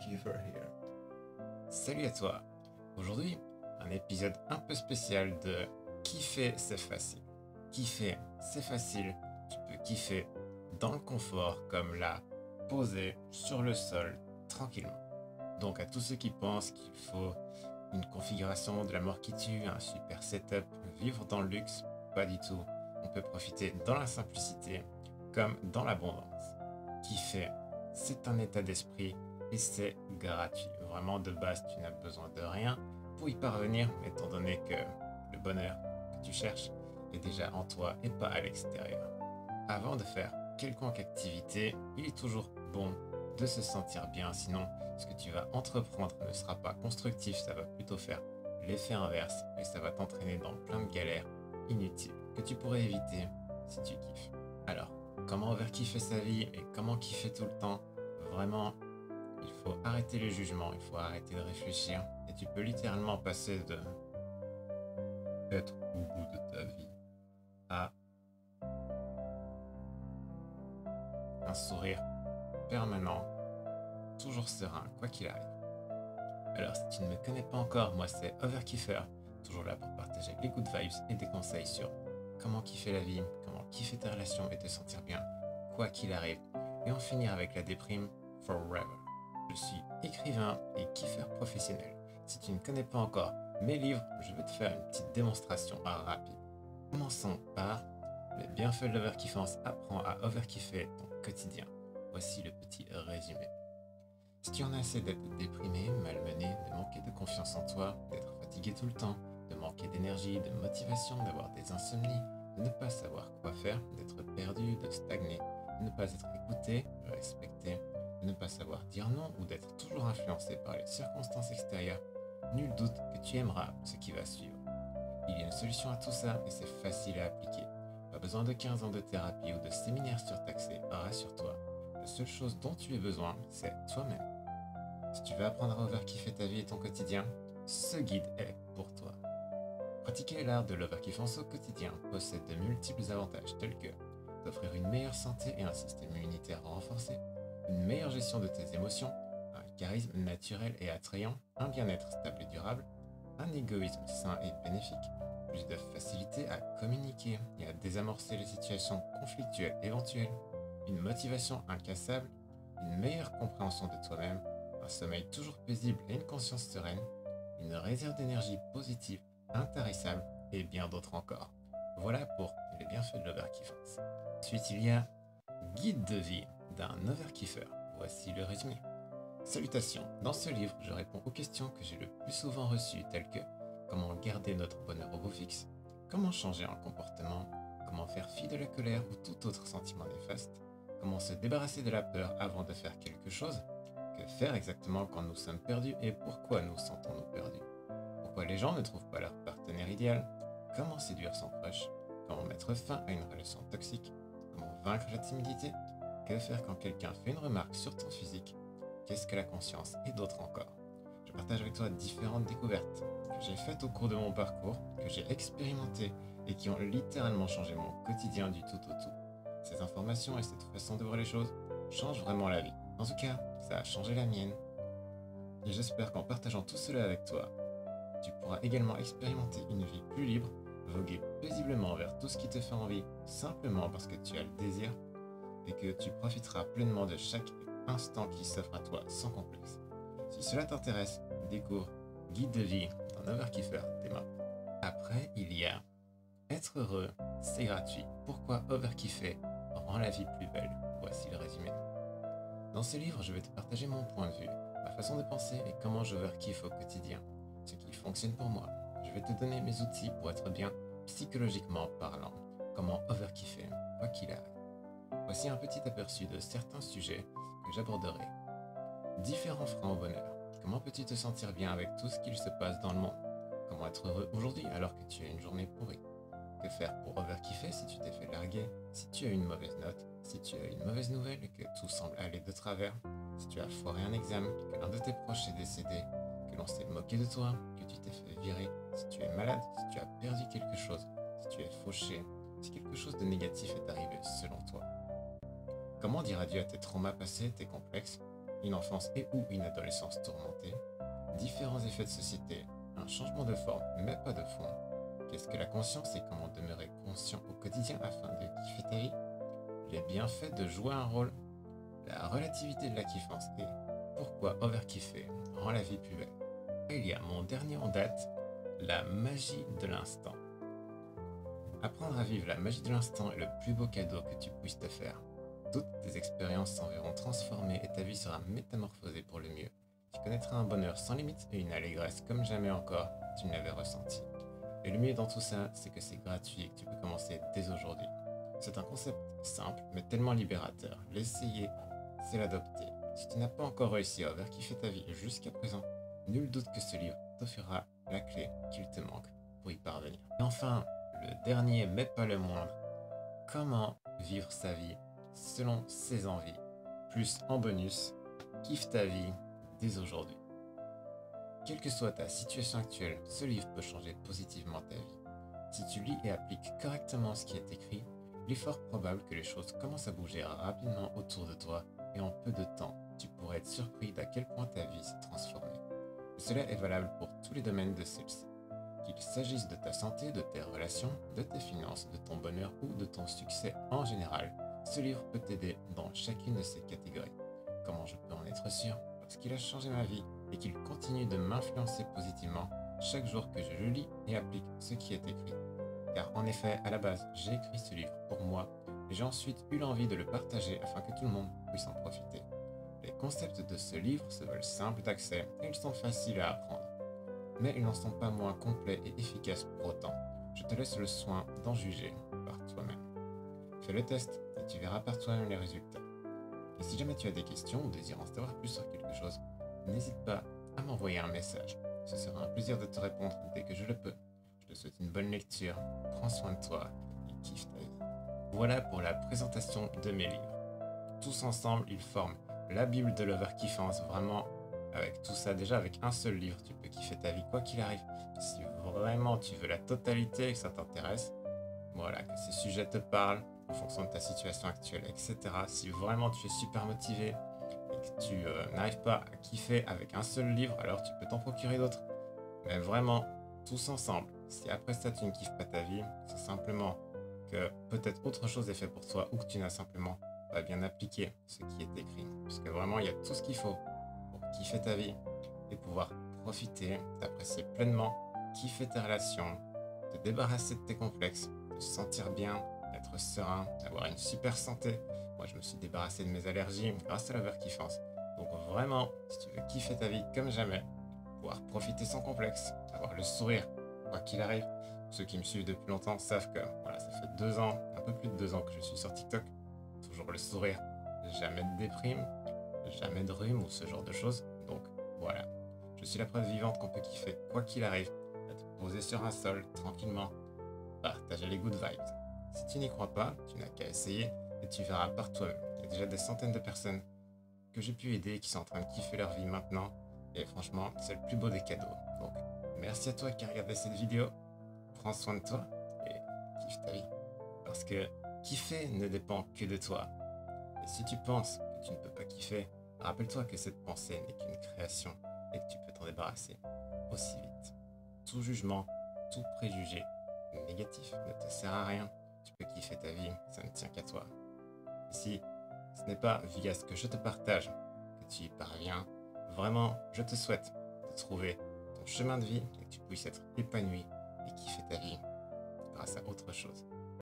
Overkiefer here. Salut à toi. Aujourd'hui, un épisode un peu spécial de Kiffer c'est facile. Kiffer c'est facile, tu peux kiffer dans le confort comme là, posé sur le sol, tranquillement. Donc à tous ceux qui pensent qu'il faut une configuration de la mort qui tue, un super setup, vivre dans le luxe, pas du tout. On peut profiter dans la simplicité comme dans l'abondance. Kiffer, c'est un état d'esprit et c'est gratuit. Vraiment, de base, tu n'as besoin de rien pour y parvenir, étant donné que le bonheur que tu cherches est déjà en toi et pas à l'extérieur. Avant de faire quelconque activité, il est toujours bon de se sentir bien, sinon ce que tu vas entreprendre ne sera pas constructif, ça va plutôt faire l'effet inverse et ça va t'entraîner dans plein de galères inutiles que tu pourrais éviter si tu kiffes. Alors, comment overkiffer sa vie et comment kiffer tout le temps? Vraiment, il faut arrêter le jugement, il faut arrêter de réfléchir et tu peux littéralement passer de être au bout de ta vie à un sourire permanent, toujours serein, quoi qu'il arrive. Alors, si tu ne me connais pas encore, moi c'est Overkiefer, toujours là pour partager les good vibes et des conseils sur comment kiffer la vie, comment kiffer tes relations et te sentir bien, quoi qu'il arrive, et en finir avec la déprime forever. Je suis écrivain et kiffeur professionnel. Si tu ne connais pas encore mes livres, je vais te faire une petite démonstration rapide. Commençons par les bienfaits de l'overkiffance. Apprends à overkiffer ton quotidien. Voici le petit résumé. Si tu en as assez d'être déprimé, malmené, de manquer de confiance en toi, d'être fatigué tout le temps, de manquer d'énergie, de motivation, d'avoir des insomnies, de ne pas savoir quoi faire, d'être perdu, de stagner, de ne pas être écouté, respecté, de ne pas savoir dire non ou d'être toujours influencé par les circonstances extérieures, nul doute que tu aimeras ce qui va suivre. Il y a une solution à tout ça et c'est facile à appliquer. Pas besoin de 15 ans de thérapie ou de séminaire surtaxé, rassure-toi. La seule chose dont tu as besoin, c'est toi-même. Si tu veux apprendre à overkiffer ta vie et ton quotidien, ce guide est pour toi. Pratiquer l'art de l'overkiffance au quotidien possède de multiples avantages tels que t'offrir une meilleure santé et un système immunitaire renforcé, une meilleure gestion de tes émotions, un charisme naturel et attrayant, un bien-être stable et durable, un égoïsme sain et bénéfique, plus de facilité à communiquer et à désamorcer les situations conflictuelles éventuelles, une motivation incassable, une meilleure compréhension de toi-même, un sommeil toujours paisible et une conscience sereine, une réserve d'énergie positive, intarissable et bien d'autres encore. Voilà pour les bienfaits de l'overkiffance. Ensuite, il y a Guide de vie d'un overkiffer. Voici le résumé. Salutations. Dans ce livre, je réponds aux questions que j'ai le plus souvent reçues, telles que comment garder notre bonheur au beau fixe, comment changer un comportement, comment faire fi de la colère ou tout autre sentiment néfaste, comment se débarrasser de la peur avant de faire quelque chose, que faire exactement quand nous sommes perdus et pourquoi nous sentons-nous perdus, pourquoi les gens ne trouvent pas leur partenaire idéal, comment séduire son crush, comment mettre fin à une relation toxique, comment vaincre la timidité, que faire quand quelqu'un fait une remarque sur ton physique, qu'est-ce que la conscience et d'autres encore. Je partage avec toi différentes découvertes que j'ai faites au cours de mon parcours, que j'ai expérimentées et qui ont littéralement changé mon quotidien du tout au tout. Ces informations et cette façon de voir les choses changent vraiment la vie. En tout cas, ça a changé la mienne. Et j'espère qu'en partageant tout cela avec toi, tu pourras également expérimenter une vie plus libre, voguer paisiblement vers tout ce qui te fait envie, simplement parce que tu as le désir, et que tu profiteras pleinement de chaque instant qui s'offre à toi sans complexe. Si cela t'intéresse, découvre Guide de vie d'un overkiffer dès maintenant. Après, il y a Être heureux, c'est gratuit. Pourquoi overkiffer rend la vie plus belle? Voici le résumé. Dans ce livre, je vais te partager mon point de vue, ma façon de penser et comment je overkiffe au quotidien, ce qui fonctionne pour moi. Je vais te donner mes outils pour être bien psychologiquement parlant, comment overkiffer, quoi qu'il arrive. Voici un petit aperçu de certains sujets que j'aborderai. Différents freins au bonheur. Comment peux-tu te sentir bien avec tout ce qu'il se passe dans le monde? Comment être heureux aujourd'hui alors que tu as une journée pourrie? Que faire pour overkiffer si tu t'es fait larguer, si tu as une mauvaise note, si tu as une mauvaise nouvelle et que tout semble aller de travers, si tu as foiré un examen, que l'un de tes proches est décédé, que l'on s'est moqué de toi, que tu t'es fait virer, si tu es malade, si tu as perdu quelque chose, si tu es fauché, si quelque chose de négatif est arrivé selon toi. Comment dire adieu à tes traumas passés, tes complexes, une enfance et ou une adolescence tourmentée, différents effets de société, un changement de forme mais pas de fond. Qu'est-ce que la conscience et comment demeurer conscient au quotidien afin de kiffer ta vie? Les bienfaits de jouer un rôle, la relativité de la kiffance et pourquoi overkiffer rend la vie plus belle. Et il y a mon dernier en date, la magie de l'instant. Apprendre à vivre la magie de l'instant est le plus beau cadeau que tu puisses te faire. Toutes tes expériences s'en verront transformées et ta vie sera métamorphosée pour le mieux. Tu connaîtras un bonheur sans limite et une allégresse comme jamais encore tu ne l'avais ressenti. Et le mieux dans tout ça, c'est que c'est gratuit et que tu peux commencer dès aujourd'hui. C'est un concept simple mais tellement libérateur. L'essayer, c'est l'adopter. Si tu n'as pas encore réussi à overkiffer ta vie jusqu'à présent, nul doute que ce livre t'offrira la clé qu'il te manque pour y parvenir. Et enfin, le dernier mais pas le moindre, comment vivre sa vie selon ses envies. Plus en bonus, kiffe ta vie dès aujourd'hui. Quelle que soit ta situation actuelle, ce livre peut changer positivement ta vie. Si tu lis et appliques correctement ce qui est écrit, il est fort probable que les choses commencent à bouger rapidement autour de toi et en peu de temps, tu pourrais être surpris d'à quel point ta vie s'est transformée. Et cela est valable pour tous les domaines de celle-ci. Qu'il s'agisse de ta santé, de tes relations, de tes finances, de ton bonheur ou de ton succès en général, ce livre peut t'aider dans chacune de ces catégories. Comment je peux en être sûr? Parce qu'il a changé ma vie et qu'il continue de m'influencer positivement chaque jour que je le lis et applique ce qui est écrit. Car en effet, à la base, j'ai écrit ce livre pour moi et j'ai ensuite eu l'envie de le partager afin que tout le monde puisse en profiter. Les concepts de ce livre se veulent simples d'accès et ils sont faciles à apprendre. Mais ils n'en sont pas moins complets et efficaces pour autant. Je te laisse le soin d'en juger par toi-même. Fais le test et tu verras par toi-même les résultats. Et si jamais tu as des questions ou désires en savoir plus sur quelque chose, n'hésite pas à m'envoyer un message. Ce sera un plaisir de te répondre dès que je le peux. Je te souhaite une bonne lecture, prends soin de toi et kiffe ta vie. Voilà pour la présentation de mes livres. Tous ensemble, ils forment la Bible de l'overkiffance. Vraiment, avec tout ça, déjà avec un seul livre, tu peux kiffer ta vie quoi qu'il arrive. Si vraiment tu veux la totalité et que ça t'intéresse, voilà, que ces sujets te parlent en fonction de ta situation actuelle, etc. Si vraiment tu es super motivé et que tu n'arrives pas à kiffer avec un seul livre, alors tu peux t'en procurer d'autres. Mais vraiment, tous ensemble, si après ça tu ne kiffes pas ta vie, c'est simplement que peut-être autre chose est fait pour toi ou que tu n'as simplement pas bien appliqué ce qui est écrit. Parce que vraiment, il y a tout ce qu'il faut pour kiffer ta vie et pouvoir profiter, t'apprécier pleinement, kiffer tes relations, te débarrasser de tes complexes, te sentir bien, être serein, avoir une super santé. Moi, je me suis débarrassé de mes allergies grâce à l'overkiffance. Donc vraiment, si tu veux kiffer ta vie comme jamais, pouvoir profiter sans complexe, avoir le sourire, quoi qu'il arrive. Ceux qui me suivent depuis longtemps savent que voilà, ça fait 2 ans, un peu plus de 2 ans que je suis sur TikTok. Toujours le sourire, jamais de déprime, jamais de rhume ou ce genre de choses. Donc voilà, je suis la preuve vivante qu'on peut kiffer quoi qu'il arrive, être posé sur un sol tranquillement, partager les good vibes. Si tu n'y crois pas, tu n'as qu'à essayer et tu verras par toi-même. Il y a déjà des centaines de personnes que j'ai pu aider qui sont en train de kiffer leur vie maintenant. Et franchement, c'est le plus beau des cadeaux. Donc, merci à toi qui as regardé cette vidéo. Prends soin de toi et kiffe ta vie. Parce que kiffer ne dépend que de toi. Et si tu penses que tu ne peux pas kiffer, rappelle-toi que cette pensée n'est qu'une création et que tu peux t'en débarrasser aussi vite. Tout jugement, tout préjugé négatif ne te sert à rien. Tu peux kiffer ta vie, ça ne tient qu'à toi. Et si ce n'est pas via ce que je te partage que tu y parviens, vraiment, je te souhaite de trouver ton chemin de vie et que tu puisses être épanoui et kiffer ta vie grâce à autre chose.